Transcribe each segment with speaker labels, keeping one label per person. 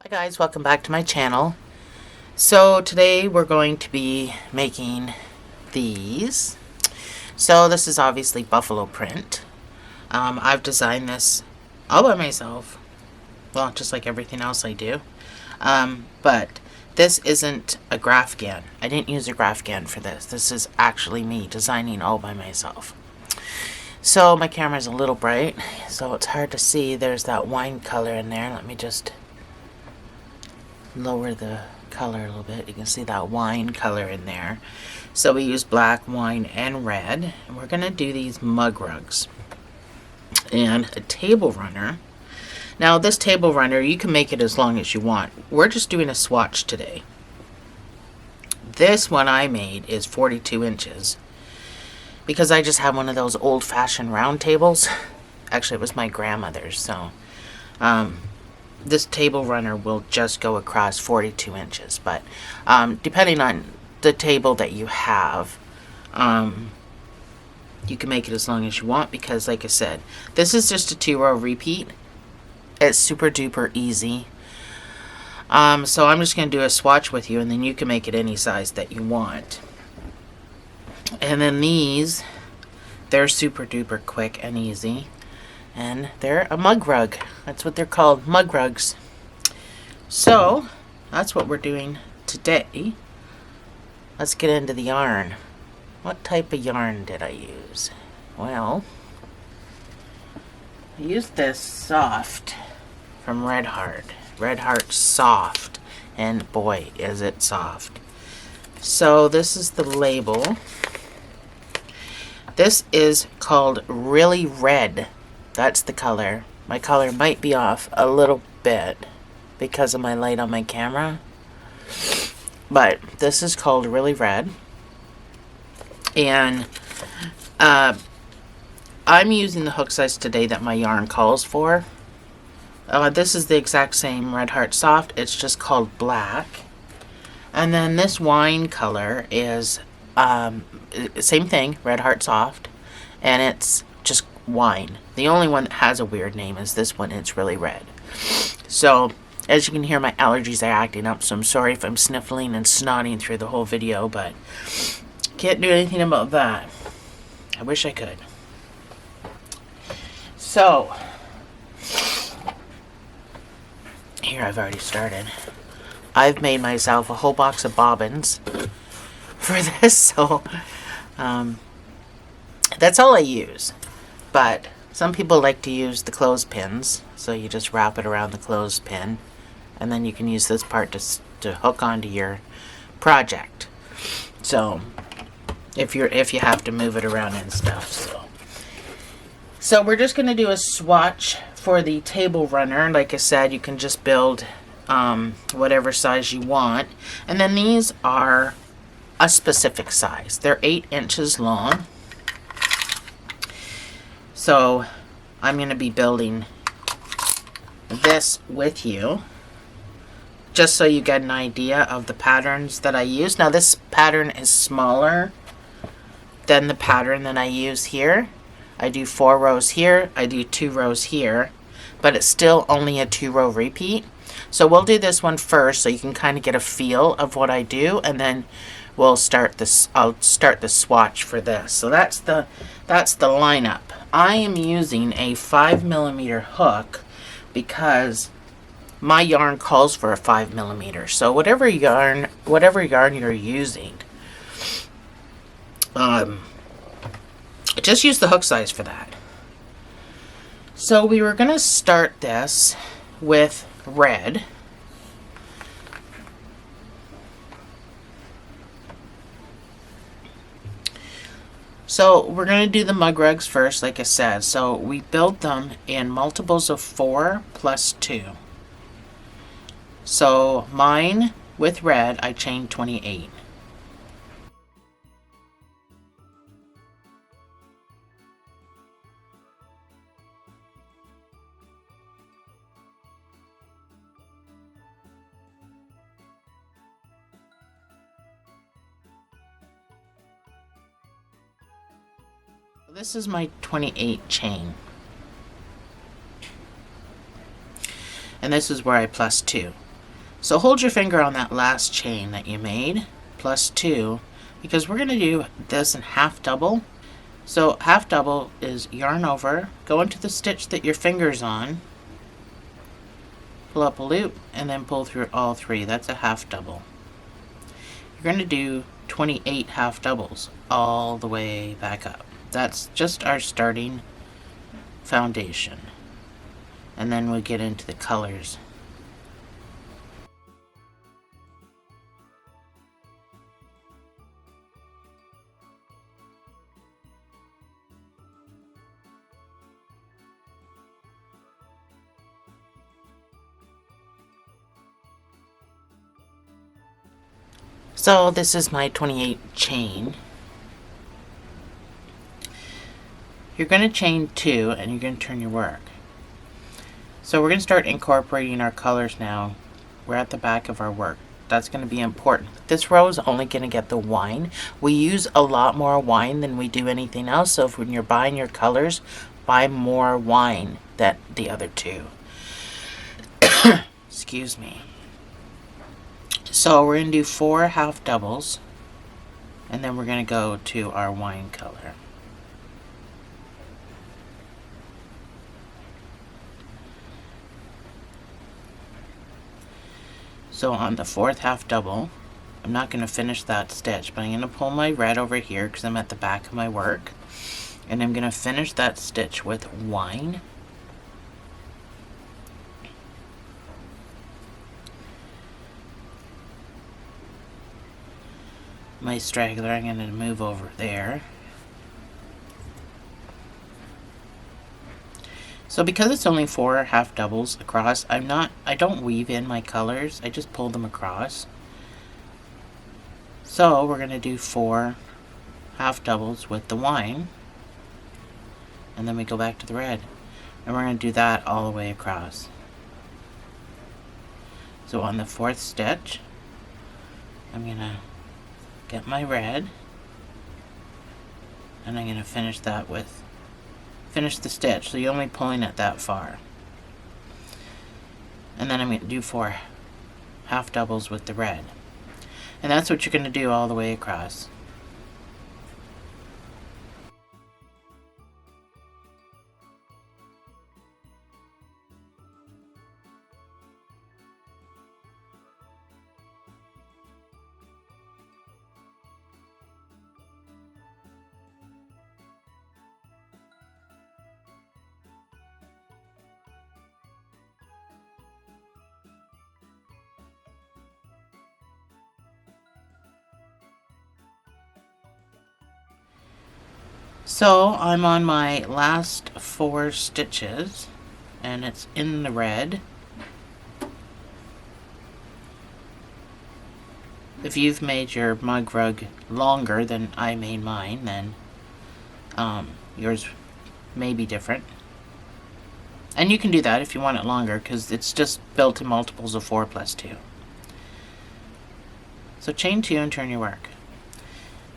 Speaker 1: Hi guys, welcome back to my channel. So today we're going to be making these. So this is obviously buffalo print. I've designed this all by myself. Well, just like everything else I do. But this isn't a Grafgan. I didn't use a Grafgan for this. This is actually me designing all by myself. So my camera's a little bright, so it's hard to see. There's that wine color in there. Let me just lower the color a little bit. You can see that wine color in there. So we use black, wine, and red. And we're going to do these mug rugs. And a table runner. Now this table runner, you can make it as long as you want. We're just doing a swatch today. This one I made is 42 inches. Because I just have one of those old-fashioned round tables. Actually, it was my grandmother's, so this table runner will just go across 42 inches, but depending on the table that you have, you can make it as long as you want because, like I said, this is just a 2-row repeat. It's super duper easy. So I'm just going to do a swatch with you, and then you can make it any size that you want. And then these, they're super duper quick and easy. And they're a mug rug. That's what they're called, mug rugs. So, that's what we're doing today. Let's get into the yarn. What type of yarn did I use? Well, I used this soft from Red Heart. Red Heart Soft. And boy, is it soft. So, this is the label. This is called Really Red. That's the color. My color might be off a little bit because of my light on my camera. But this is called Really Red. And I'm using the hook size today that my yarn calls for. This is the exact same Red Heart Soft. It's just called black. And then this wine color is same thing, Red Heart Soft. And it's just wine. The only one that has a weird name is this one. It's Really Red. So, as you can hear, my allergies are acting up, so I'm sorry if I'm sniffling and snotting through the whole video, but can't do anything about that. I wish I could. So, here I've already started. I've made myself a whole box of bobbins for this, so that's all I use. But some people like to use the clothespins, so you just wrap it around the clothespin, and then you can use this part to hook onto your project. So, if you have to move it around and stuff. So we're just going to do a swatch for the table runner. Like I said, you can just build whatever size you want, and then these are a specific size. They're 8 inches long. So, I'm going to be building this with you, just so you get an idea of the patterns that I use. Now, this pattern is smaller than the pattern that I use here. I do 4 rows here, I do 2 rows here, but it's still only a 2-row repeat. So, we'll do this one first so you can kind of get a feel of what I do, and then we'll start this. I'll start the swatch for this. So, that's the lineup. I am using a 5mm hook because my yarn calls for a 5mm. So whatever yarn you're using, just use the hook size for that. So we were going to start this with red. So we're going to do the mug rugs first, like I said. So we build them in multiples of 4 plus 2. So mine with red, I chained 28. This is my 28 chain. And this is where I plus 2. So hold your finger on that last chain that you made, plus 2, because we're going to do this in half double. So half double is yarn over, go into the stitch that your finger's on, pull up a loop, and then pull through all 3. That's a half double. You're going to do 28 half doubles all the way back up. That's just our starting foundation. And then we get into the colors. So this is my 28 chain. You're going to chain 2 and you're going to turn your work. So we're going to start incorporating our colors now. We're at the back of our work. That's going to be important. This row is only going to get the wine. We use a lot more wine than we do anything else. So if when you're buying your colors, buy more wine than the other 2. Excuse me. So we're going to do 4 half doubles, and then we're going to go to our wine color. So on the 4th half double, I'm not going to finish that stitch, but I'm going to pull my red over here because I'm at the back of my work, and I'm going to finish that stitch with wine. My straggler, I'm going to move over there. So because it's only 4 half doubles across, I don't weave in my colors, I just pull them across. So we're going to do 4 half doubles with the wine, and then we go back to the red, and we're going to do that all the way across. So on the 4th stitch, I'm going to get my red, and I'm going to finish that with, finish the stitch, so you're only pulling it that far. And then I'm going to do 4 half doubles with the red. And that's what you're going to do all the way across. So I'm on my last 4 stitches, and it's in the red. If you've made your mug rug longer than I made mine, then yours may be different. And you can do that if you want it longer, because it's just built in multiples of 4 plus 2. So chain 2 and turn your work.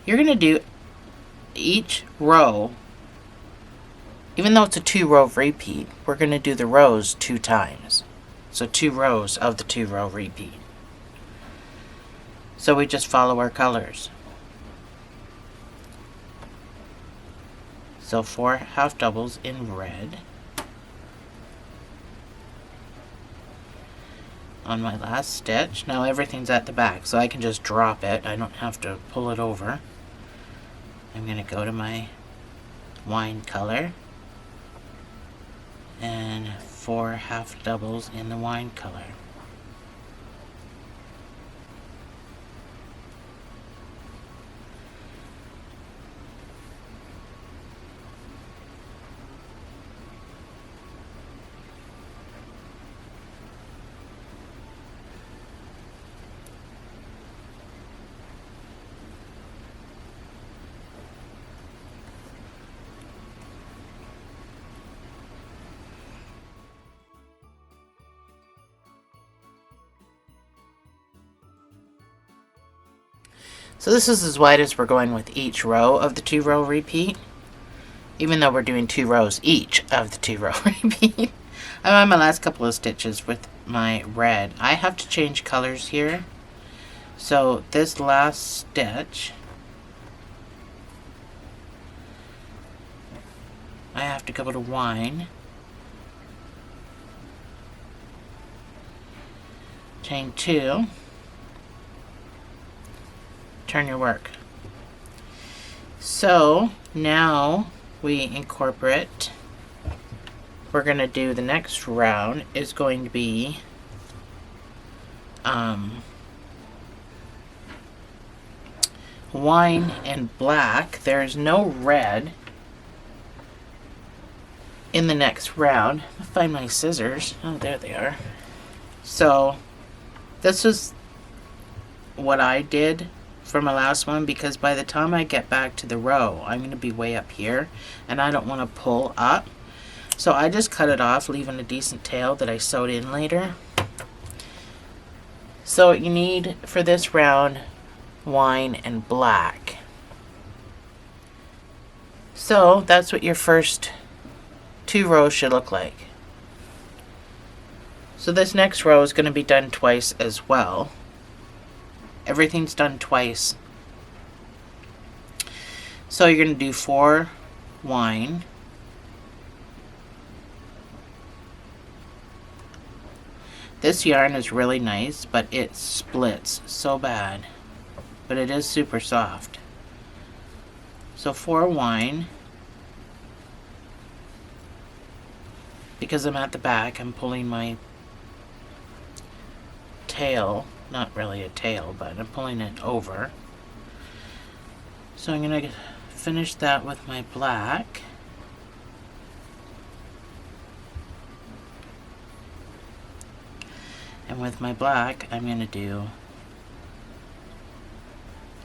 Speaker 1: You're going to do each row, even though it's a 2-row repeat, we're going to do the rows 2 times. So 2 rows of the 2-row repeat. So we just follow our colors. So 4 half doubles in red. On my last stitch, now everything's at the back, so I can just drop it. I don't have to pull it over. I'm going to go to my wine color and 4 half doubles in the wine color. So this is as wide as we're going with each row of the 2-row repeat, even though we're doing 2 rows each of the 2-row repeat. I'm on my last couple of stitches with my red. I have to change colors here. So this last stitch, I have to go to wine, chain 2, turn your work. So now we incorporate, we're going to do the next round is going to be wine and black. There's no red in the next round. I'll find my scissors. Oh, there they are. So this is what I did for my last one, because by the time I get back to the row, I'm going to be way up here and I don't want to pull up. So I just cut it off, leaving a decent tail that I sewed in later. So what you need for this round, wine and black. So that's what your first 2 rows should look like. So this next row is going to be done twice as well. Everything's done twice. So you're going to do 4 wine, this yarn is really nice, but it splits so bad, but it is super soft. So 4 wine. Because I'm at the back, I'm pulling my tail, not really a tail, but I'm pulling it over. So I'm going to finish that with my black. And with my black, I'm going to do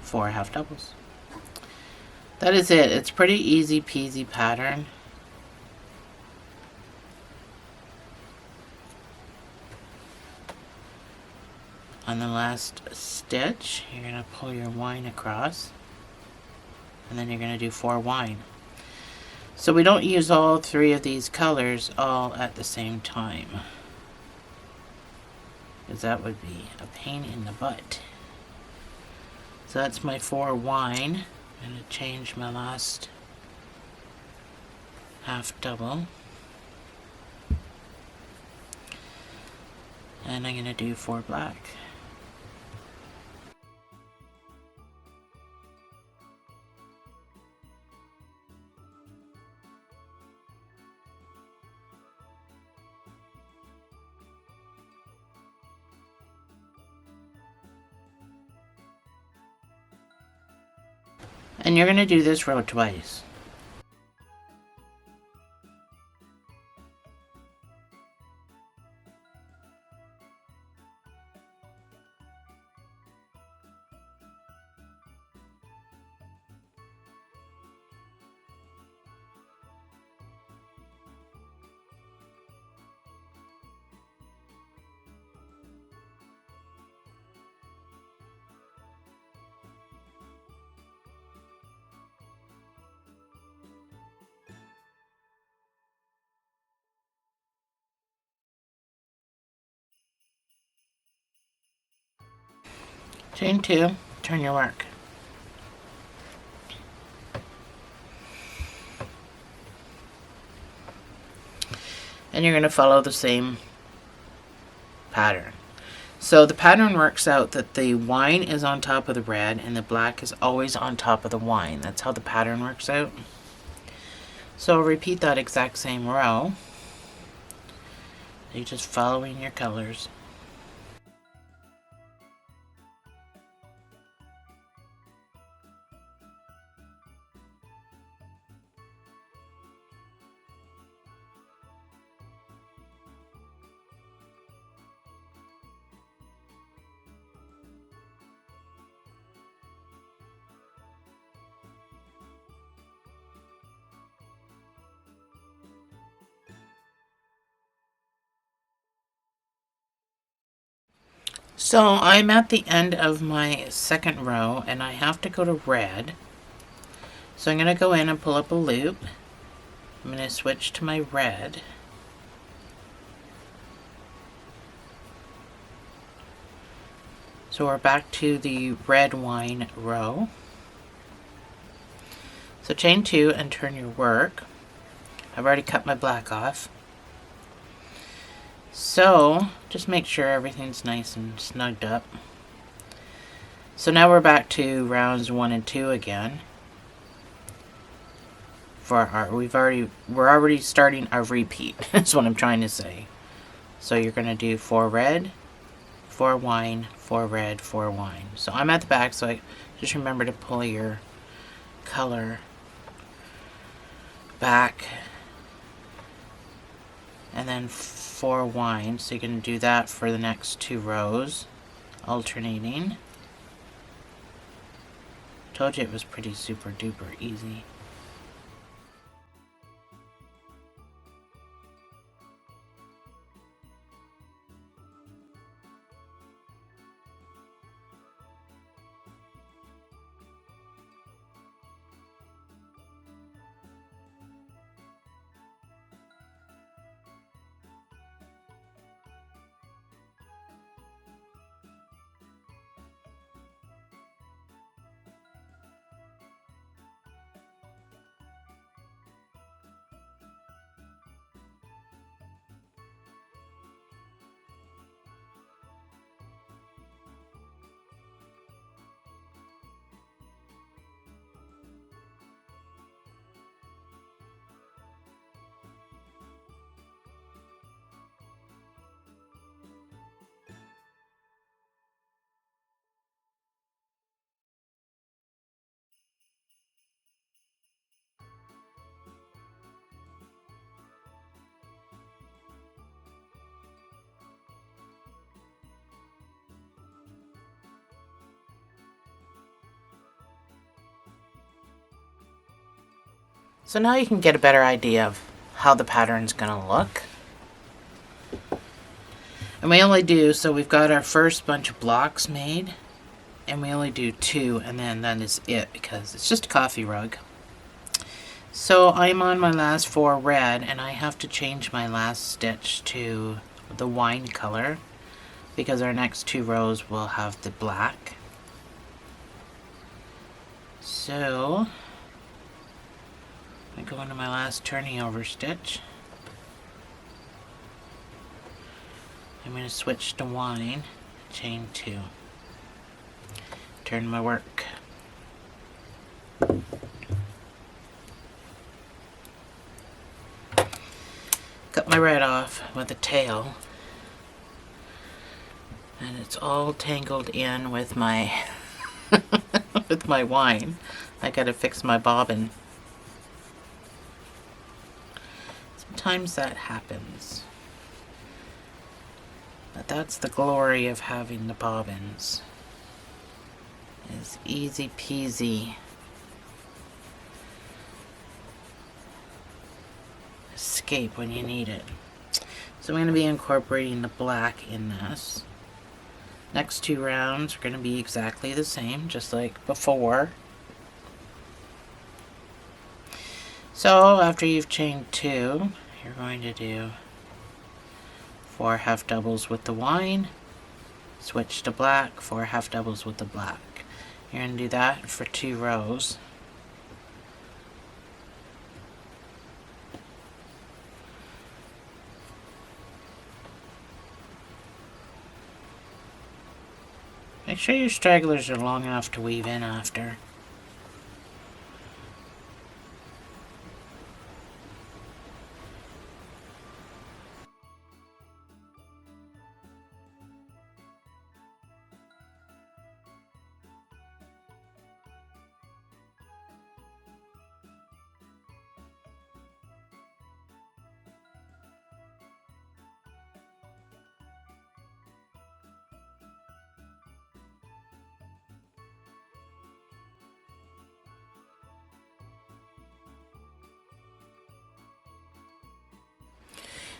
Speaker 1: 4 half doubles. That is it. It's pretty easy peasy pattern. On the last stitch, you're going to pull your wine across, and then you're going to do 4 wine. So we don't use all 3 of these colors all at the same time, because that would be a pain in the butt. So that's my 4 wine. I'm going to change my last half double, and I'm going to do 4 black. And you're going to do this row twice. Chain 2, turn your work. And you're going to follow the same pattern. So the pattern works out that the wine is on top of the red and the black is always on top of the wine. That's how the pattern works out. So repeat that exact same row. You're just following your colors. So I'm at the end of my second row and I have to go to red. So I'm going to go in and pull up a loop. I'm going to switch to my red. So we're back to the red wine row. So chain 2 and turn your work. I've already cut my black off. So just make sure everything's nice and snugged up. So now we're back to rounds 1 and 2 again. We're already starting our repeat. That's what I'm trying to say. So you're gonna do 4 red, 4 wine, 4 red, 4 wine. So I'm at the back, so I just remember to pull your color back, and then 4 wine. So you're gonna do that for the next 2 rows, alternating. Told you it was pretty super duper easy. So now you can get a better idea of how the pattern's gonna look. And we only do, so we've got our first bunch of blocks made, and we only do 2, and then that is it, because it's just a coffee rug. So I'm on my last 4 red, and I have to change my last stitch to the wine color, because our next 2 rows will have the black. So I go into my last turning over stitch. I'm going to switch to wine, chain 2. Turn my work. Cut my red off with a tail. And it's all tangled in with my with my wine. I gotta fix my bobbin. Sometimes that happens. But that's the glory of having the bobbins. It's easy peasy. Escape when you need it. So I'm going to be incorporating the black in this. Next 2 rounds are going to be exactly the same, just like before. So after you've chained 2, you're going to do 4 half doubles with the wine, switch to black, 4 half doubles with the black. You're going to do that for 2 rows. Make sure your stragglers are long enough to weave in after.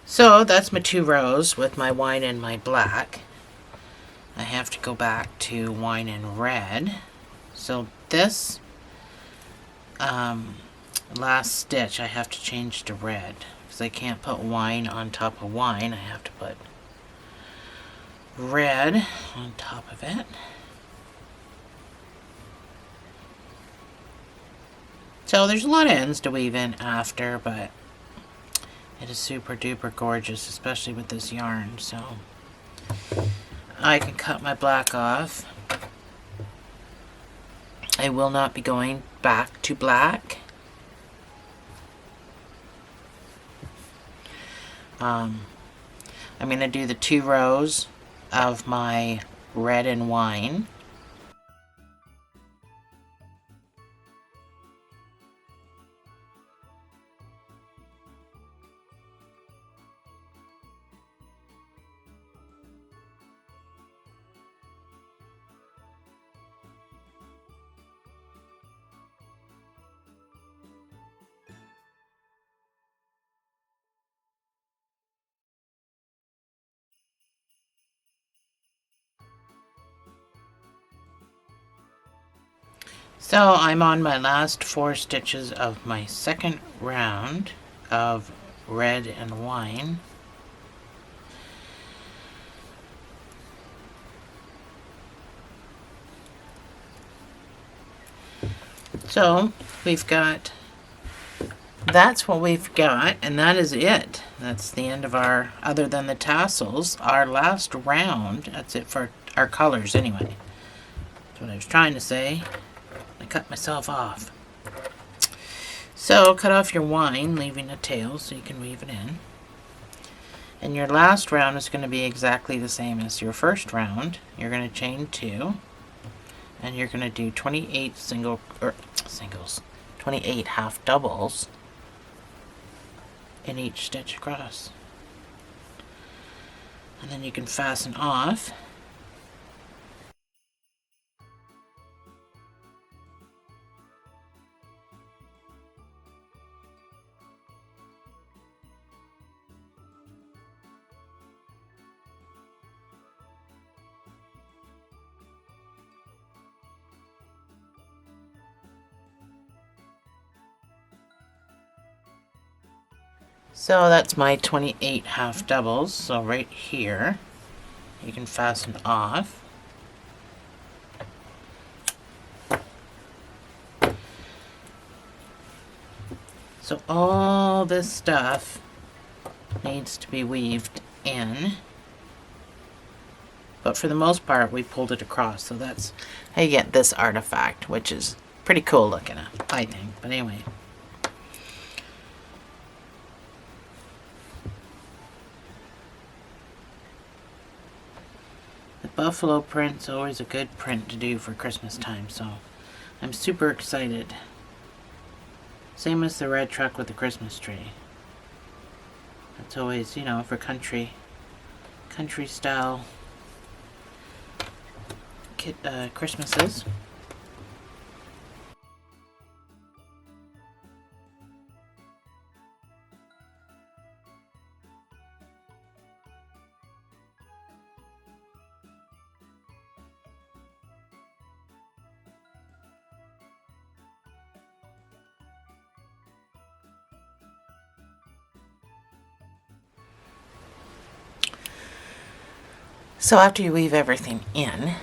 Speaker 1: So that's my 2 rows with my wine and my black. I have to go back to wine and red. So this last stitch I have to change to red, because I can't put wine on top of wine. I have to put red on top of it. So there's a lot of ends to weave in after, but it is super duper gorgeous, especially with this yarn. So I can cut my black off. I will not be going back to black. I'm going to do the 2 rows of my red and wine. So I'm on my last 4 stitches of my second round of red and wine. So we've got, that's what we've got, and that is it. That's the end of our, other than the tassels, our last round. That's it for our colors anyway. That's what I was trying to say. I cut myself off. So cut off your wine, leaving a tail so you can weave it in. And your last round is going to be exactly the same as your first round. You're going to chain 2, and you're going to do 28 singles, 28 half doubles in each stitch across. And then you can fasten off. So that's my 28 half doubles. So right here, you can fasten off. So all this stuff needs to be weaved in. But for the most part, we pulled it across. So that's how you get this artifact, which is pretty cool looking, I think. But anyway. Buffalo print's always a good print to do for Christmas time, so I'm super excited. Same as the red truck with the Christmas tree. That's always, you know, for country style Christmases. So after you weave everything in,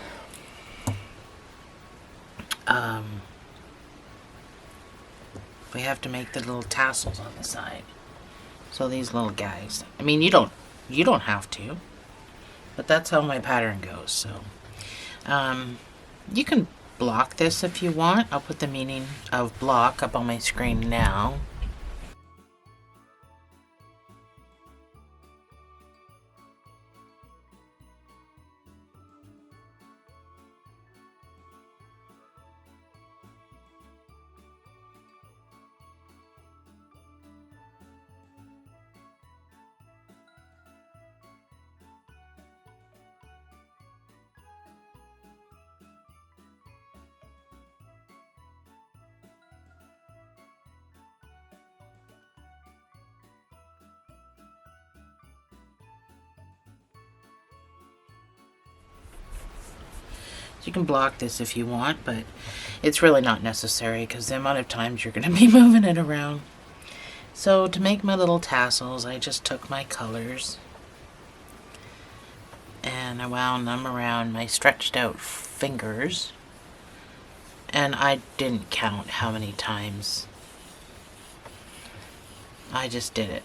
Speaker 1: we have to make the little tassels on the side. So these little guys. I mean, you don't have to, but that's how my pattern goes. So you can block this if you want. I'll put the meaning of block up on my screen now. So you can block this if you want, but it's really not necessary because the amount of times you're going to be moving it around. So to make my little tassels, I just took my colors and I wound them around my stretched out fingers. And I didn't count how many times. I just did it.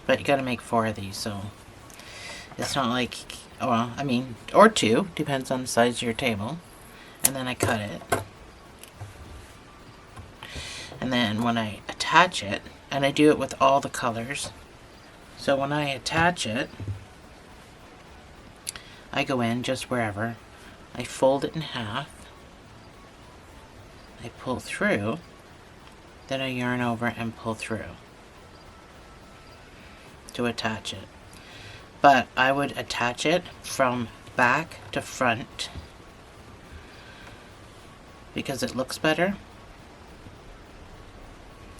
Speaker 1: But you gotta make 4 of these, so it's not like, well, I mean, or 2, depends on the size of your table. And then I cut it. And then when I attach it, and I do it with all the colors, so when I attach it, I go in just wherever, I fold it in half, I pull through, then I yarn over and pull through to attach it. But I would attach it from back to front because it looks better.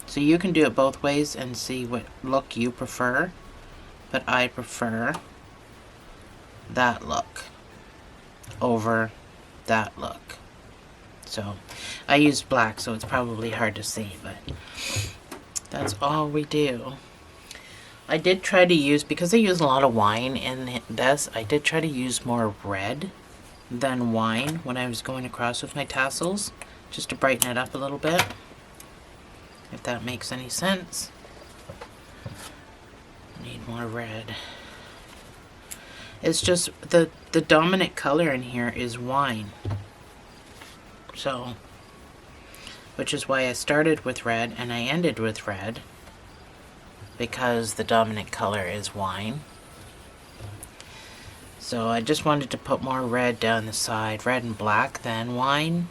Speaker 1: So you can do it both ways and see what look you prefer, but I prefer that look over that look. So I used black, so it's probably hard to see, but that's all we do. I did try to use, because I use a lot of wine in this, I did try to use more red than wine when I was going across with my tassels, just to brighten it up a little bit, if that makes any sense. Need more red. It's just the dominant color in here is wine. So, which is why I started with red and I ended with red, because the dominant color is wine. So I just wanted to put more red down the side, red and black than wine.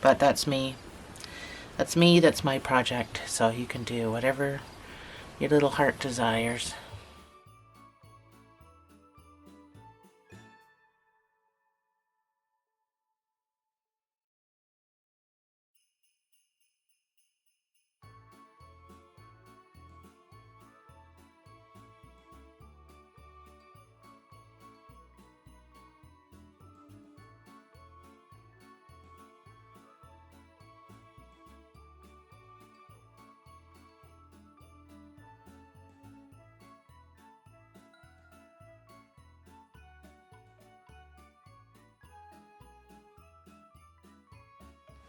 Speaker 1: But that's me. That's me, that's my project. So you can do whatever your little heart desires.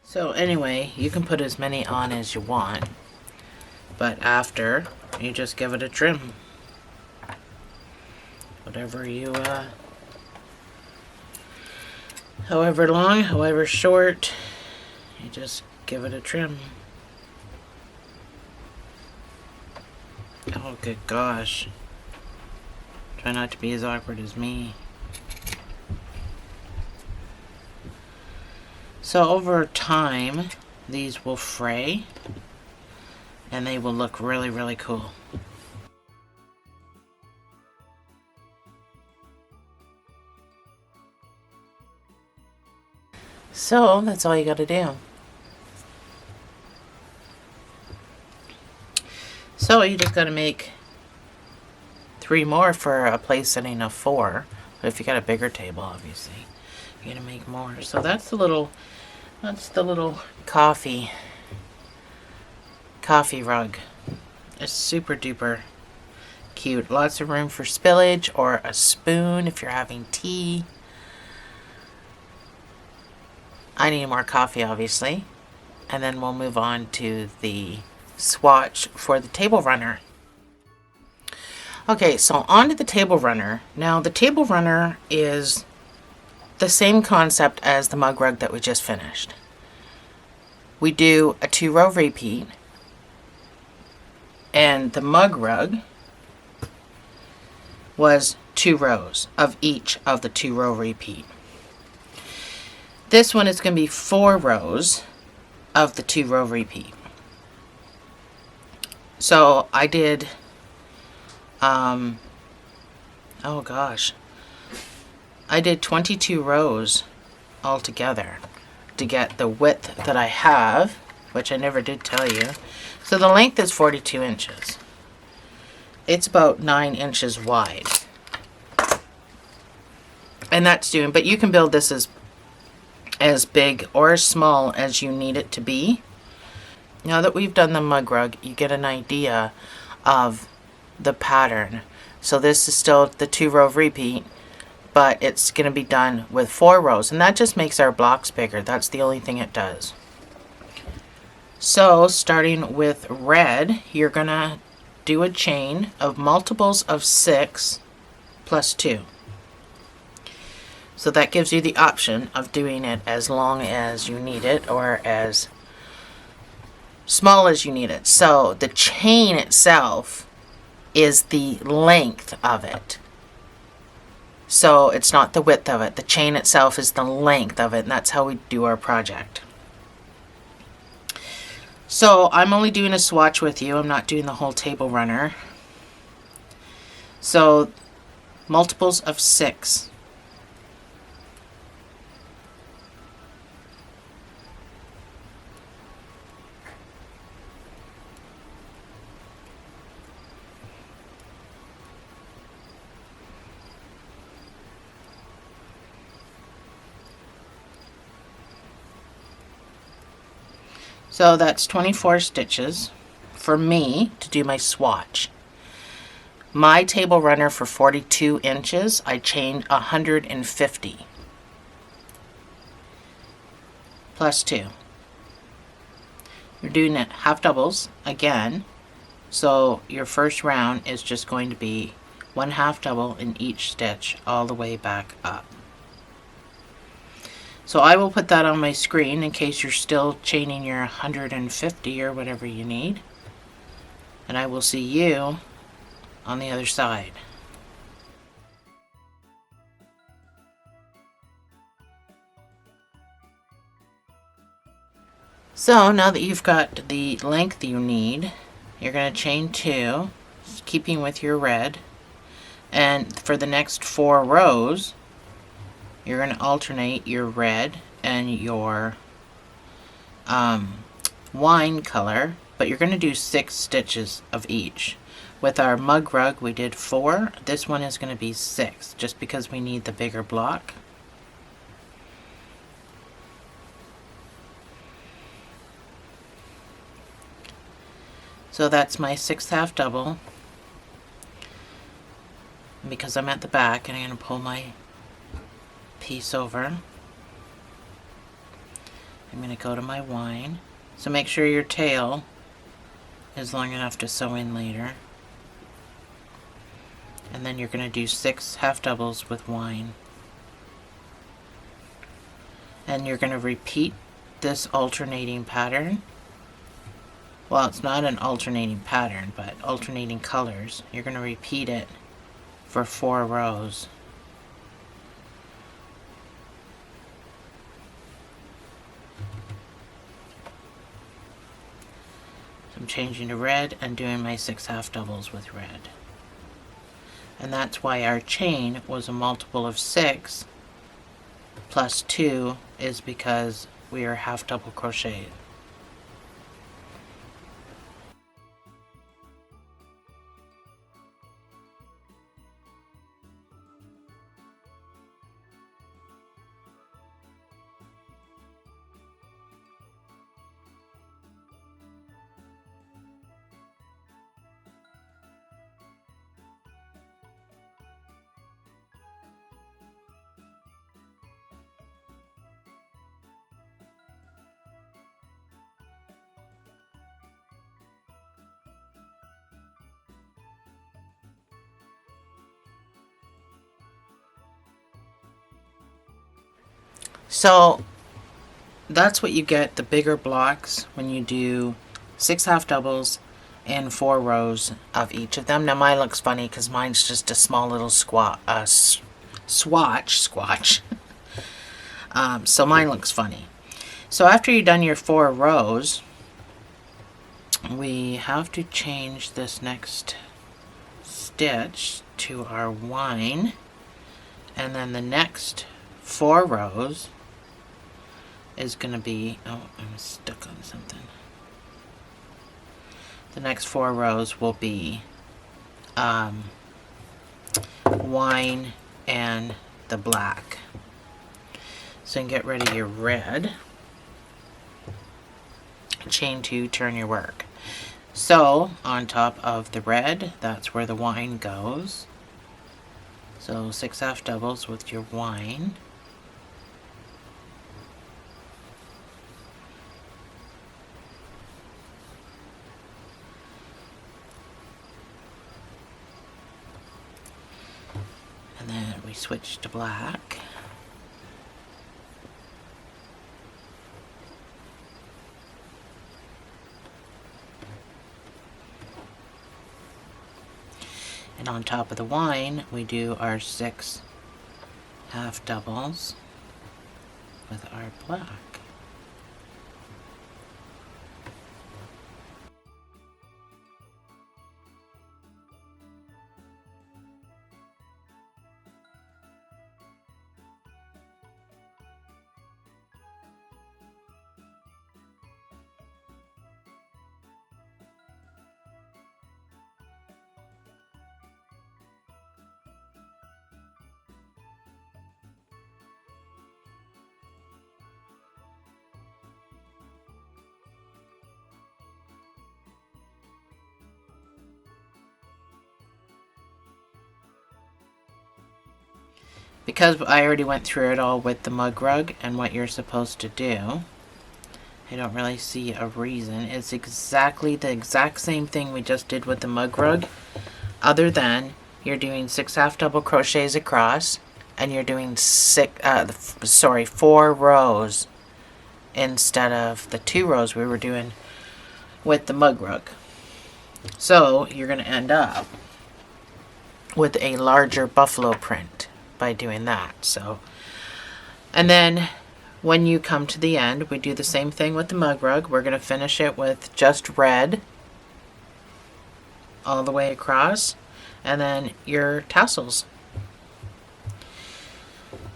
Speaker 1: So anyway, you can put as many on as you want, but after, you just give it a trim. Whatever you, however long, however short, you just give it a trim. Oh, good gosh. Try not to be as awkward as me. So over time, these will fray, and they will look really, really cool. So that's all you gotta do. So you just gotta make 3 more for a place setting of 4. But if you got a bigger table, obviously, you're gonna make more. So that's the little coffee rug. It's super duper cute. Lots of room for spillage or a spoon if you're having tea. I need more coffee, obviously. And then we'll move on to the swatch for the table runner. Okay, so on to the table runner. Now, the table runner is the same concept as the mug rug that we just finished. We do a 2-row repeat, and the mug rug was 2 rows of each of the 2-row repeat. This one is going to be 4 rows of the 2-row repeat. So I did, oh gosh, I did 22 rows altogether to get the width that I have, which I never did tell you. So the length is 42 inches. It's about 9 inches wide. And that's doing, but you can build this as big or as small as you need it to be. Now that we've done the mug rug, you get an idea of the pattern. So this is still the 2-row repeat, but it's going to be done with 4 rows, and that just makes our blocks bigger. That's the only thing it does. So starting with red, you're going to do a chain of multiples of 6 plus 2. So that gives you the option of doing it as long as you need it or as small as you need it. So the chain itself is the length of it. So it's not the width of it. The chain itself is the length of it, and that's how we do our project. So I'm only doing a swatch with you. I'm not doing the whole table runner. So multiples of 6. So that's 24 stitches for me to do my swatch. My table runner for 42 inches, I chained 150 plus 2. You're doing it half doubles again, so your first round is just going to be 1 half double in each stitch all the way back up. So I will put that on my screen in case you're still chaining your 150 or whatever you need. And I will see you on the other side. So now that you've got the length you need, you're going to chain 2, keeping with your red. And for the next 4 rows, you're going to alternate your red and your wine color, but you're going to do 6 stitches of each. With our mug rug, we did 4. This one is going to be 6, just because we need the bigger block. So that's my 6th half double. And because I'm at the back, and I'm going to pull my piece over. I'm going to go to my wine. So make sure your tail is long enough to sew in later. And then you're going to do 6 half doubles with wine. And you're going to repeat this alternating pattern. Well, it's not an alternating pattern, but alternating colors. You're going to repeat it for 4 rows. I'm changing to red and doing my 6 half doubles with red. And that's why our chain was a multiple of 6 plus 2 is because we are half double crocheted. So that's what you get, the bigger blocks, when you do 6 half doubles and 4 rows of each of them. Now mine looks funny because mine's just a small little swatch. So mine looks funny. So after you've done your 4 rows, we have to change this next stitch to our wine, and then the next 4 rows is going to be, oh, I'm stuck on something. The next 4 rows will be wine and the black. So you can get rid of your red. chain 2, turn your work. So on top of the red, that's where the wine goes. So 6 half doubles with your wine. And then we switch to black. And on top of the wine, we do our 6 half doubles with our black. Because I already went through it all with the mug rug and what you're supposed to do, I don't really see a reason. It's exactly the exact same thing we just did with the mug rug, other than you're doing 6 half double crochets across, and you're doing 4 rows instead of the 2 rows we were doing with the mug rug. So you're going to end up with a larger buffalo print by doing that. So, and then when you come to the end, we do the same thing with the mug rug. We're going to finish it with just red all the way across, and then your tassels.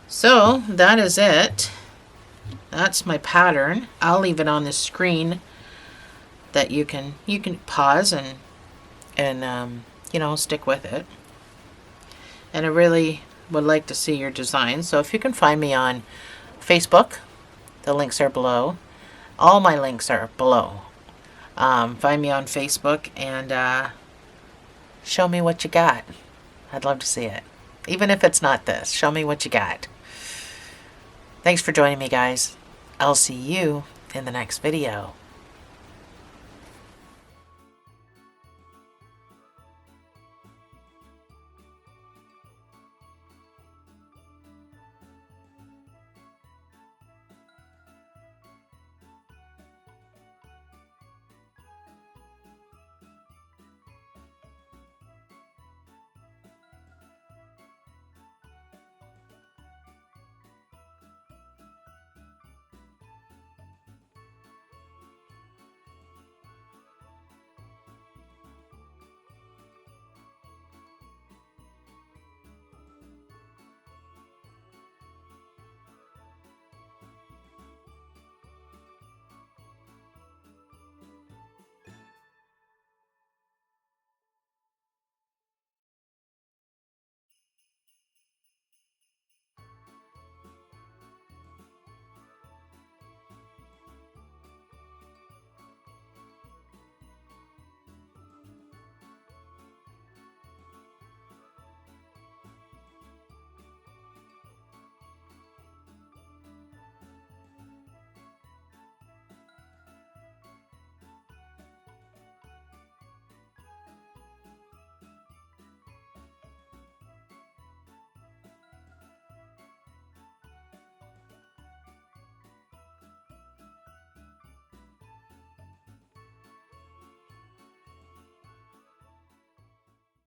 Speaker 1: So that is it. That's my pattern. I'll leave it on the screen that you can pause and you know, stick with it. And I really would like to see your design. So if you can find me on Facebook, the links are below. All my links are below. Find me on Facebook and show me what you got. I'd love to see it. Even if it's not this, show me what you got. Thanks for joining me, guys. I'll see you in the next video.